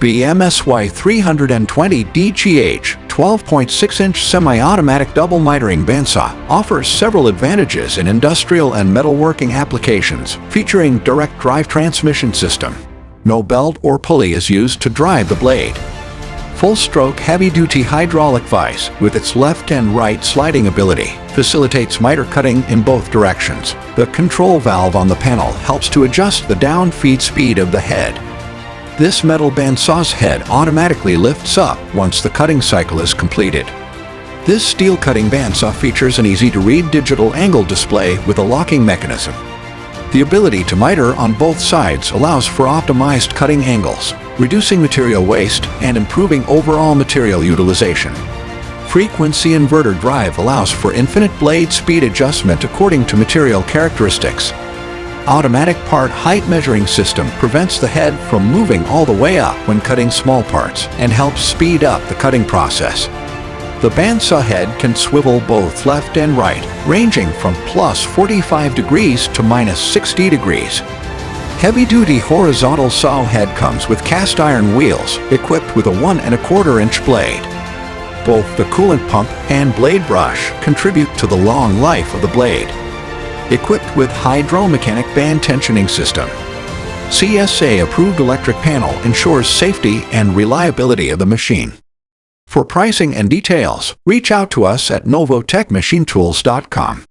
BMSY 320 DGH 12.6-inch semi-automatic double mitering bandsaw offers several advantages in industrial and metalworking applications, featuring direct drive transmission system. No belt or pulley is used to drive the blade. Full-stroke heavy-duty hydraulic vise, with its left and right sliding ability, facilitates miter cutting in both directions. The control valve on the panel helps to adjust the down-feed speed of the head. This metal bandsaw's head automatically lifts up once the cutting cycle is completed. This steel cutting bandsaw features an easy-to-read digital angle display with a locking mechanism. The ability to miter on both sides allows for optimized cutting angles, reducing material waste and improving overall material utilization. Frequency inverter drive allows for infinite blade speed adjustment according to material characteristics. Automatic part height measuring system prevents the head from moving all the way up when cutting small parts and helps speed up the cutting process. The bandsaw head can swivel both left and right, ranging from plus 45 degrees to minus 60 degrees. Heavy-duty horizontal saw head comes with cast iron wheels equipped with a 1 1/4-inch blade. Both the coolant pump and blade brush contribute to the long life of the blade. Equipped with hydromechanic band tensioning system. CSA-approved electric panel ensures safety and reliability of the machine. For pricing and details, reach out to us at novotechmachinetools.com.